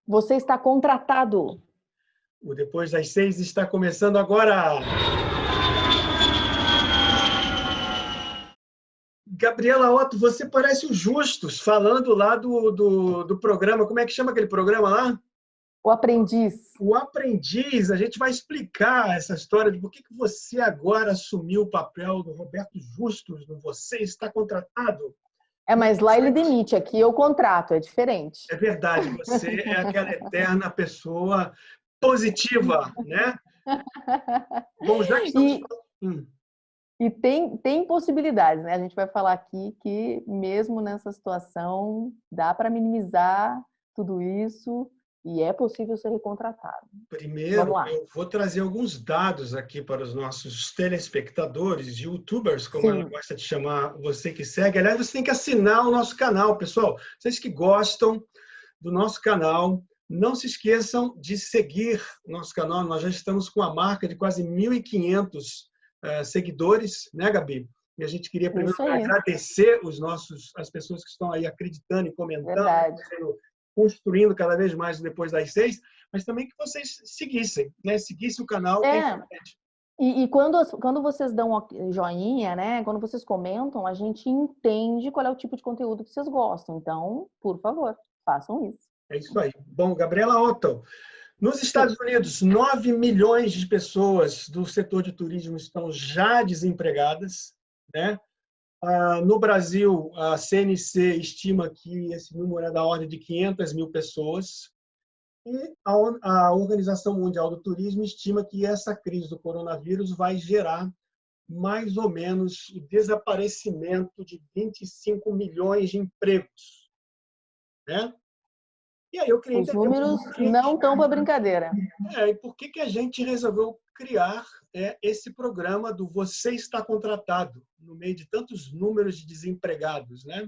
Você está contratado. O Depois das 6 está começando agora. Gabriela Otto, você parece o Justus, falando lá do programa. Como é que chama aquele programa lá? O Aprendiz. O Aprendiz. A gente vai explicar essa história de por que você agora assumiu o papel do Roberto Justus no Você Está Contratado. Mas lá ele demite, aqui eu contrato, é diferente. É verdade, você é aquela eterna pessoa positiva, né? Bom, já que estamos... E tem possibilidades, né? A gente vai falar aqui que mesmo nessa situação dá para minimizar tudo isso e é possível ser recontratado. Primeiro, eu vou trazer alguns dados aqui para os nossos telespectadores, youtubers, como ela gosta de chamar você que segue. Aliás, você tem que assinar o nosso canal, pessoal. Vocês que gostam do nosso canal, não se esqueçam de seguir o nosso canal. Nós já estamos com a marca de quase 1.500 seguidores, né, Gabi? E a gente queria primeiro agradecer as pessoas que estão aí acreditando e comentando, construindo cada vez mais Depois das 6, mas também que vocês seguissem, né? Seguissem o canal. E quando vocês dão joinha, né? Quando vocês comentam, a gente entende qual é o tipo de conteúdo que vocês gostam. Então, por favor, façam isso. É isso aí. Bom, Gabriela Otto, nos Estados Unidos, 9 milhões de pessoas do setor de turismo estão já desempregadas, né? No Brasil, a CNC estima que esse número é da ordem de 500 mil pessoas. E a Organização Mundial do Turismo estima que essa crise do coronavírus vai gerar mais ou menos o desaparecimento de 25 milhões de empregos, né? E aí eu queria entender... Os números não estão para brincadeira. E por que a gente resolveu criar esse programa do Você Está Contratado, no meio de tantos números de desempregados, né?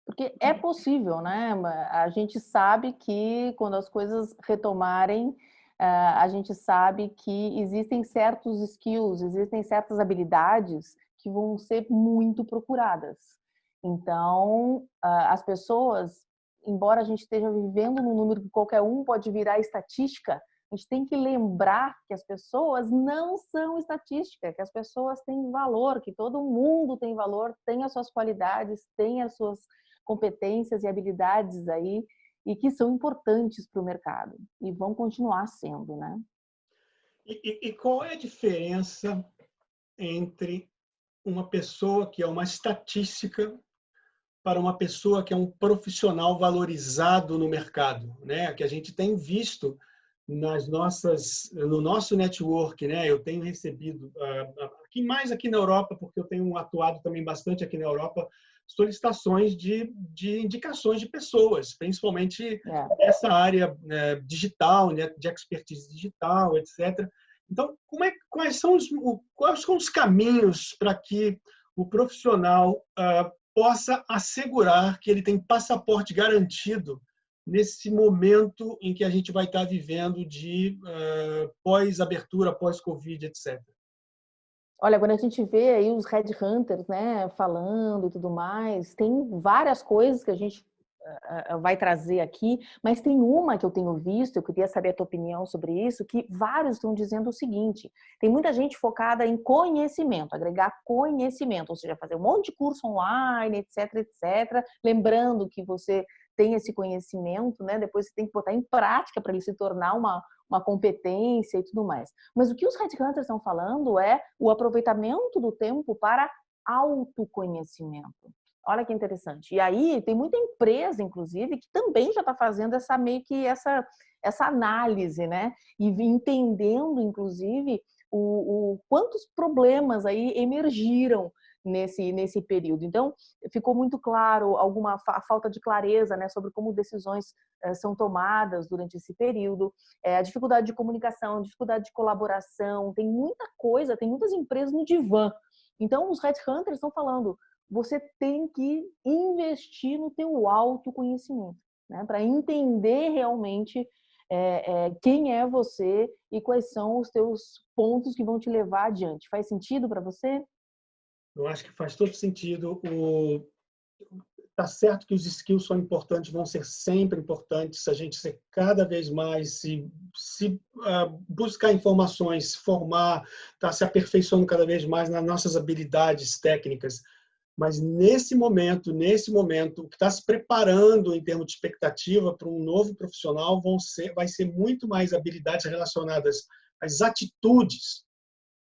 Porque é possível, né? A gente sabe que quando as coisas retomarem, a gente sabe que existem certos skills, existem certas habilidades que vão ser muito procuradas. Então, as pessoas, embora a gente esteja vivendo num número que qualquer um pode virar estatística, a gente tem que lembrar que as pessoas não são estatística, que as pessoas têm valor, que todo mundo tem valor, tem as suas qualidades, tem as suas competências e habilidades aí e que são importantes para o mercado e vão continuar sendo, né? E qual é a diferença entre uma pessoa que é uma estatística para uma pessoa que é um profissional valorizado no mercado, né? Que a gente tem visto no nosso network, né? Eu tenho recebido aqui na Europa, porque eu tenho atuado também bastante aqui na Europa, solicitações de indicações de pessoas, principalmente essa área digital, né? De expertise digital, etc. Então, quais são os caminhos para que o profissional possa assegurar que ele tem passaporte garantido nesse momento em que a gente vai estar vivendo de pós-abertura, pós-Covid, etc. Olha, quando a gente vê aí os headhunters, né, falando e tudo mais, tem várias coisas que a gente vai trazer aqui, mas tem uma que eu tenho visto, eu queria saber a tua opinião sobre isso, que vários estão dizendo o seguinte: tem muita gente focada em conhecimento, agregar conhecimento, ou seja, fazer um monte de curso online, etc, etc, lembrando que você tem esse conhecimento, né? Depois você tem que botar em prática para ele se tornar uma competência e tudo mais. Mas o que os headhunters estão falando é o aproveitamento do tempo para autoconhecimento. Olha que interessante. E aí tem muita empresa, inclusive, que também já está fazendo essa análise, né? E entendendo, inclusive, quantos problemas aí emergiram nesse período. Então, ficou muito claro a falta de clareza, né, sobre como decisões são tomadas durante esse período, a dificuldade de comunicação, a dificuldade de colaboração, tem muita coisa, tem muitas empresas no divã. Então, os headhunters estão falando, você tem que investir no teu autoconhecimento, né, para entender realmente quem é você e quais são os teus pontos que vão te levar adiante. Faz sentido para você? Eu acho que faz todo sentido. tá certo que os skills são importantes, vão ser sempre importantes, se a gente ser cada vez mais, buscar informações, se formar, tá se aperfeiçoando cada vez mais nas nossas habilidades técnicas. Mas nesse momento, o que está se preparando em termos de expectativa para um novo profissional vai ser muito mais habilidades relacionadas às atitudes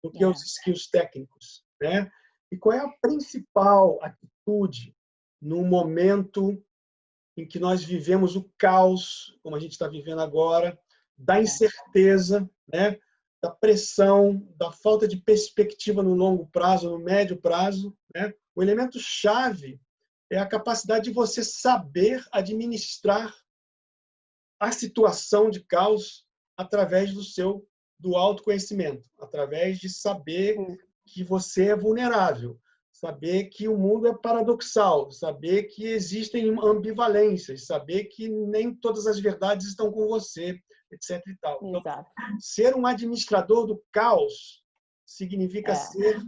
do que aos skills técnicos, né? E qual é a principal atitude no momento em que nós vivemos o caos, como a gente está vivendo agora, da incerteza, né? Da pressão, da falta de perspectiva no longo prazo, no médio prazo, né? O elemento chave é a capacidade de você saber administrar a situação de caos através do autoconhecimento, através de saber que você é vulnerável, saber que o mundo é paradoxal, saber que existem ambivalências, saber que nem todas as verdades estão com você, etc. e tal. Então, ser um administrador do caos significa ser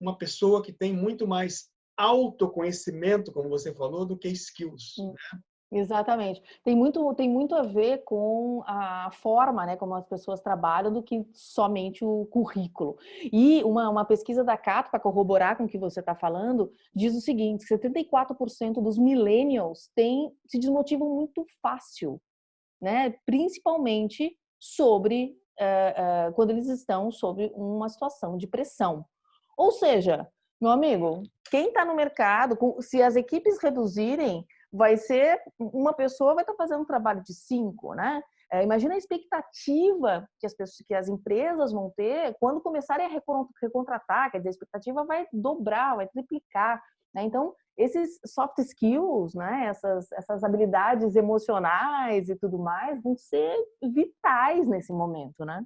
uma pessoa que tem muito mais autoconhecimento, como você falou, do que skills. Exatamente. Tem muito a ver com a forma, né, como as pessoas trabalham, do que somente o currículo. E uma pesquisa da Cato, para corroborar com o que você está falando, diz o seguinte: 74% dos millennials se desmotivam muito fácil, né? Principalmente quando eles estão sob uma situação de pressão. Ou seja, meu amigo, quem está no mercado, se as equipes reduzirem, vai ser uma pessoa vai estar fazendo um trabalho de 5, né? Imagina a expectativa que as empresas vão ter quando começarem a recontratar, quer dizer, a expectativa vai dobrar, vai triplicar, né? Então, esses soft skills, né? Essas habilidades emocionais e tudo mais vão ser vitais nesse momento, né?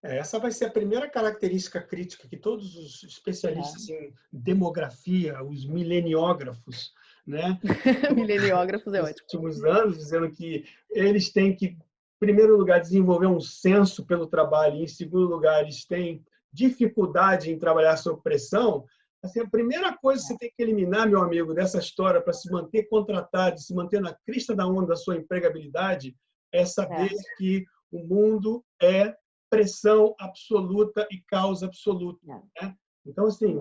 Essa vai ser a primeira característica crítica que todos os especialistas em demografia, os mileniógrafos, né? Mileniógrafos é nos ótimo. últimos anos, dizendo que eles têm que, em primeiro lugar, desenvolver um senso pelo trabalho, e, em segundo lugar, eles têm dificuldade em trabalhar sob pressão. Assim, a primeira coisa que você tem que eliminar, meu amigo, dessa história para se manter contratado, se manter na crista da onda da sua empregabilidade, é saber que o mundo é pressão absoluta e causa absoluta. Né? Então, assim,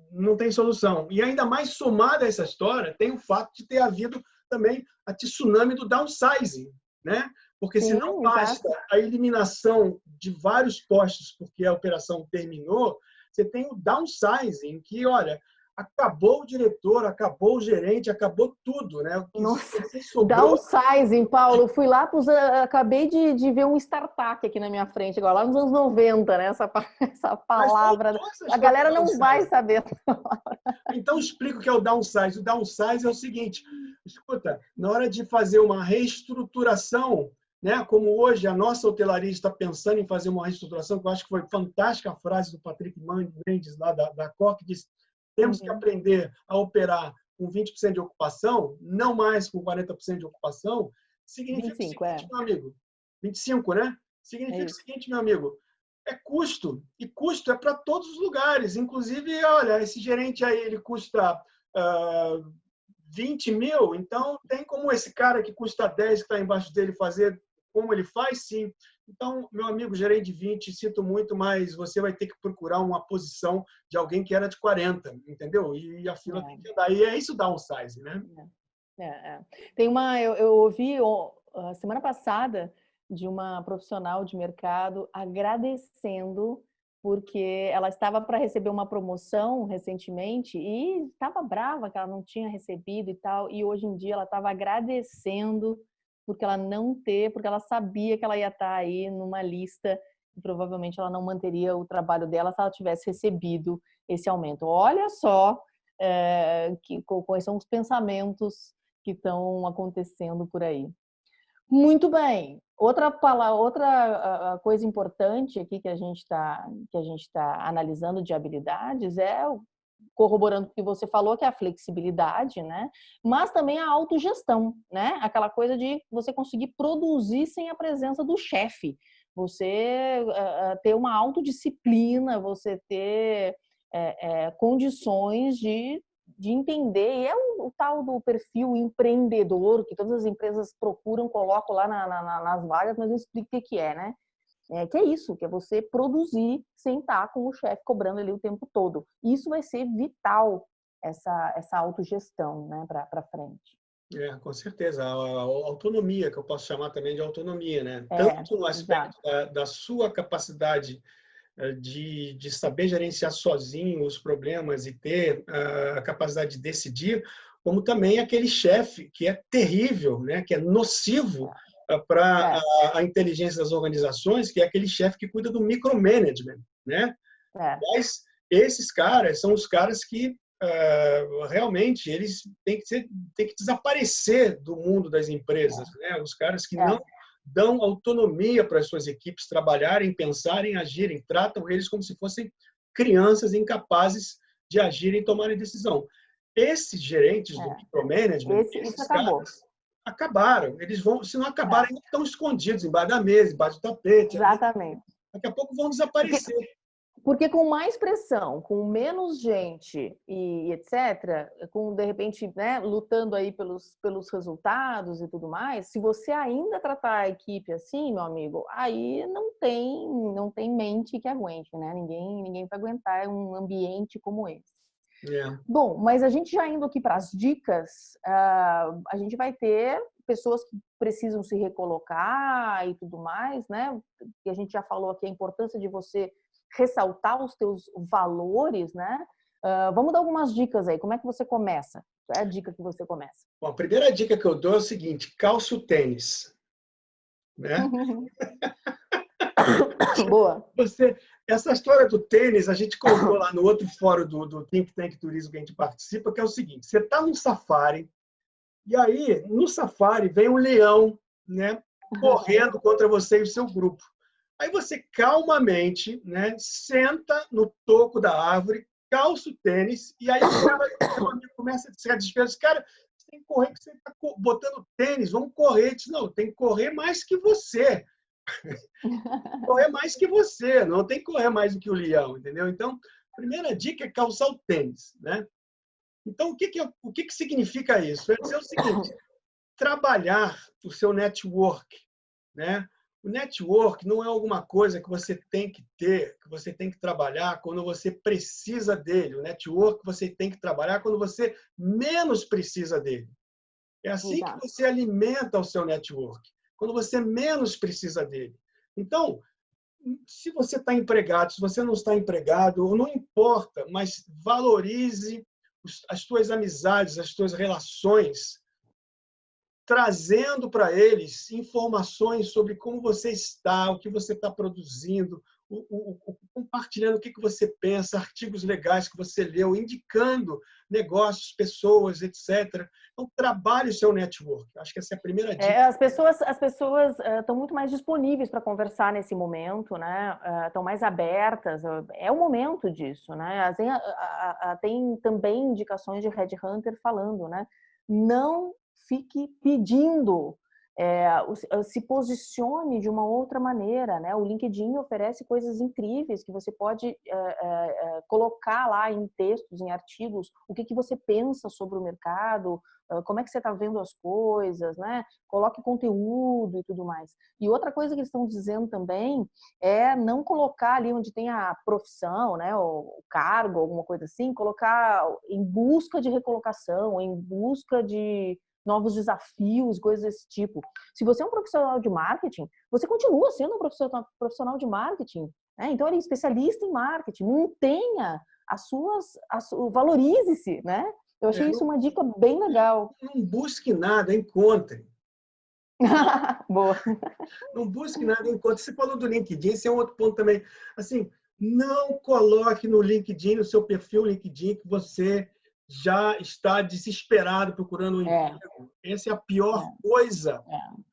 não tem solução. E ainda mais somada a essa história, tem o fato de ter havido também a tsunami do downsizing, né? Porque se não basta a eliminação de vários postos porque a operação terminou, você tem o downsizing, que, olha, acabou o diretor, acabou o gerente, acabou tudo, né? Nossa, downsizing, Paulo, fui lá, acabei de ver um startup aqui na minha frente, agora lá nos anos 90, né? Essa palavra, a galera não vai saber. Então, explico o que é o downsize. O downsize é o seguinte, escuta, na hora de fazer uma reestruturação, né, como hoje a nossa hotelaria está pensando em fazer uma reestruturação, que eu acho que foi fantástica a frase do Patrick Mendes, lá da COC, que disse: temos que aprender a operar com 20% de ocupação, não mais com 40% de ocupação. Significa 25, o seguinte, meu amigo. 25, né? Significa o seguinte, meu amigo. É custo. E custo é para todos os lugares. Inclusive, olha, esse gerente aí, ele custa 20 mil, então tem como esse cara que custa 10, que está embaixo dele, fazer como ele faz? Sim. Então, meu amigo, gerente de 20, sinto muito, mas você vai ter que procurar uma posição de alguém que era de 40, entendeu? E a fila tem que andar. E é isso downsize, né? Tem eu ouvi semana passada de uma profissional de mercado agradecendo porque ela estava para receber uma promoção recentemente e estava brava que ela não tinha recebido e tal, e hoje em dia ela estava agradecendo porque ela sabia que ela ia estar aí numa lista e provavelmente ela não manteria o trabalho dela se ela tivesse recebido esse aumento. Olha só quais são os pensamentos que estão acontecendo por aí. Muito bem. Outra coisa importante aqui que a gente tá analisando de habilidades corroborando o que você falou, que é a flexibilidade, né? Mas também a autogestão, né? Aquela coisa de você conseguir produzir sem a presença do chefe. Você ter uma autodisciplina, você ter condições de de entender, e é o tal do perfil empreendedor, que todas as empresas procuram, colocam lá nas vagas, mas eu explico o que é, né? Que é isso, que é você produzir sem estar com o chefe cobrando ali o tempo todo. Isso vai ser vital, essa autogestão, né, para frente. Com certeza. A autonomia, que eu posso chamar também de autonomia, né? Tanto no aspecto da sua capacidade de saber gerenciar sozinho os problemas e ter a capacidade de decidir, como também aquele chefe que é terrível, né? Que é nocivo para a inteligência das organizações, que é aquele chefe que cuida do micromanagement, né? Mas esses caras são os caras que realmente eles têm que desaparecer do mundo das empresas, né? Os caras que não dão autonomia para as suas equipes trabalharem, pensarem, agirem, tratam eles como se fossem crianças incapazes de agirem e tomarem decisão. Esses gerentes do micromanagement, esses caras acabaram. Eles vão, se não acabarem, ainda estão escondidos embaixo da mesa, embaixo do tapete. Exatamente. Daqui a pouco vão desaparecer. Porque com mais pressão, com menos gente e etc., com, de repente, né, lutando aí pelos resultados e tudo mais, se você ainda tratar a equipe assim, meu amigo, aí não tem mente que aguente, né? Ninguém vai aguentar um ambiente como esse. Bom, mas a gente já indo aqui para as dicas, a gente vai ter pessoas que precisam se recolocar e tudo mais, né? E a gente já falou aqui a importância de você ressaltar os teus valores, né? Vamos dar algumas dicas aí. Como é que você começa? Qual é a dica que você começa? Bom, a primeira dica que eu dou é o seguinte: calça o tênis, né? Boa. Essa história do tênis, a gente contou lá no outro fórum do Think Tank Turismo que a gente participa, que é o seguinte: você está num safari, e aí, no safari, vem um leão, né, correndo contra você e o seu grupo. Aí você calmamente, né, senta no toco da árvore, calça o tênis, e aí o seu amigo começa a se desesperar. Cara, você tem que correr, que você está botando tênis, vamos correr. Diz, não, tem que correr mais que você. Correr mais que você, não tem que correr mais do que o leão, entendeu? Então, a primeira dica é calçar o tênis, né? Então, o que significa isso? É dizer o seguinte: trabalhar o seu network, né? O network não é alguma coisa que você tem que ter, que você tem que trabalhar quando você precisa dele. O network você tem que trabalhar quando você menos precisa dele. É assim que você alimenta o seu network, quando você menos precisa dele. Então, se você está empregado, se você não está empregado, não importa, mas valorize as suas amizades, as suas relações, trazendo para eles informações sobre como você está, o que você está produzindo, compartilhando o que você pensa, artigos legais que você leu, indicando negócios, pessoas, etc. Então, trabalhe o seu network. Acho que essa é a primeira dica. As pessoas estão muito mais disponíveis para conversar nesse momento, né? Estão mais abertas. É o momento disso, né? Tem também indicações de headhunter falando, né? Não fique pedindo, se posicione de uma outra maneira, né? O LinkedIn oferece coisas incríveis que você pode colocar lá em textos, em artigos, o que você pensa sobre o mercado, como é que você está vendo as coisas, né? Coloque conteúdo e tudo mais. E outra coisa que eles estão dizendo também é não colocar ali onde tem a profissão, né? O cargo, alguma coisa assim, colocar em busca de recolocação, em busca de novos desafios, coisas desse tipo. Se você é um profissional de marketing, você continua sendo um profissional de marketing, né? Então, ele é especialista em marketing, mantenha valorize-se, né? Eu achei isso uma dica bem legal. Não busque nada, encontre. Boa. Não busque nada, encontre. Você falou do LinkedIn, esse é um outro ponto também. Assim, não coloque no LinkedIn, no seu perfil LinkedIn, que você já está desesperado procurando um emprego. Essa é a pior coisa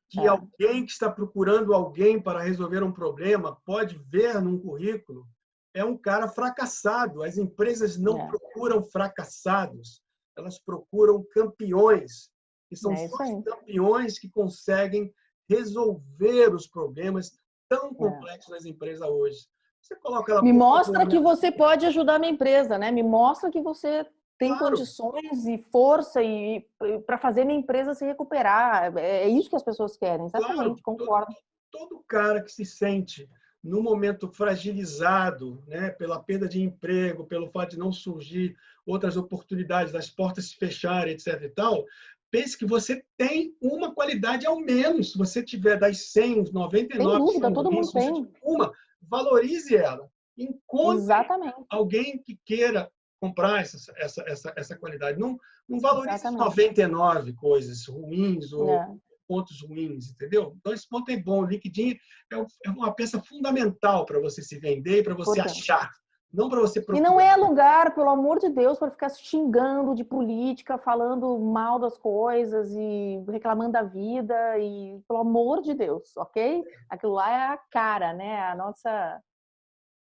que alguém que está procurando alguém para resolver um problema pode ver num currículo. É um cara fracassado. As empresas não procuram fracassados, elas procuram campeões. E são só os campeões que conseguem resolver os problemas tão complexos das empresas hoje. Você coloca ela. Me mostra que você pode ajudar a minha empresa, né? Me mostra que você tem Claro. condições e força e para fazer minha empresa se recuperar. É isso que as pessoas querem, exatamente, Claro, concordo. todo cara que se sente no momento fragilizado, né, pela perda de emprego, pelo fato de não surgir outras oportunidades, das portas se fecharem, etc. e tal, pense que você tem uma qualidade ao menos. Se você tiver das 100, os Sem 99 dúvida, são todo ruins, mundo se você tem. tiver uma, valorize ela. Encontre Exatamente, alguém que queira comprar essa qualidade. Não valorize as exatamente. 99 coisas ruins ou É. pontos ruins, entendeu? Então, esse ponto é bom. O LinkedIn é uma peça fundamental para você se vender e para você Importante. achar, não para você E não procurar. é lugar, pelo amor de Deus, para ficar xingando de política, falando mal das coisas e reclamando da vida e pelo amor de Deus, ok? Aquilo lá é a cara, né?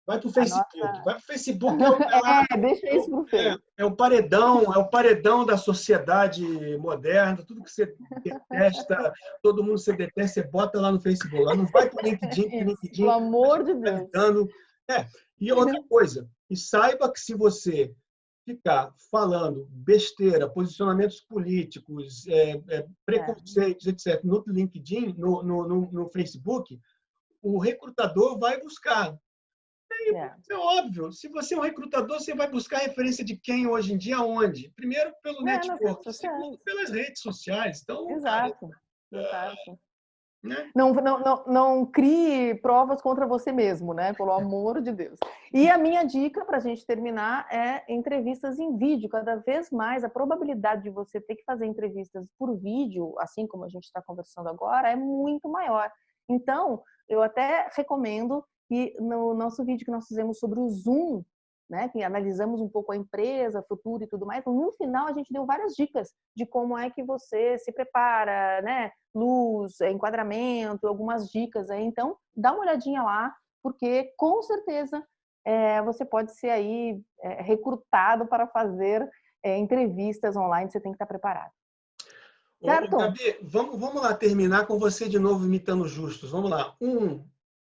Vai para o A Facebook. nossa. Vai para o Facebook, é lá, Deixa isso pro Face. é o paredão da sociedade moderna. Tudo que você detesta, todo mundo que você detesta, você bota lá no Facebook. Lá não vai para o LinkedIn, porque o Isso, pelo LinkedIn a amor gente de está Deus. lidando. E outra coisa, e saiba que se você ficar falando besteira, posicionamentos políticos, É, preconceitos, etc., no LinkedIn, no Facebook, o recrutador vai buscar. é. É óbvio. Se você é um recrutador, você vai buscar referência de quem hoje em dia, onde? Primeiro, pelo Né, nas redes network. sociais. Segundo, pelas redes sociais. Então, cara, Exato, exato. né? Não crie provas contra você mesmo, né? Pelo amor de Deus. E a minha dica, para a gente terminar, é entrevistas em vídeo. Cada vez mais, a probabilidade de você ter que fazer entrevistas por vídeo, assim como a gente está conversando agora, é muito maior. Então, eu até recomendo que no nosso vídeo que nós fizemos sobre o Zoom, né, que analisamos um pouco a empresa, futuro e tudo mais, no final a gente deu várias dicas de como é que você se prepara, né? Luz, enquadramento, algumas dicas aí. Então, dá uma olhadinha lá, porque com certeza você pode ser aí recrutado para fazer entrevistas online, você tem que estar preparado. Certo? Gabi, vamos lá terminar com você de novo imitando Justus. Vamos lá. 1,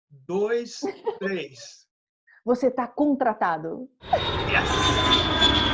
2, 3. Você está contratado. Yes!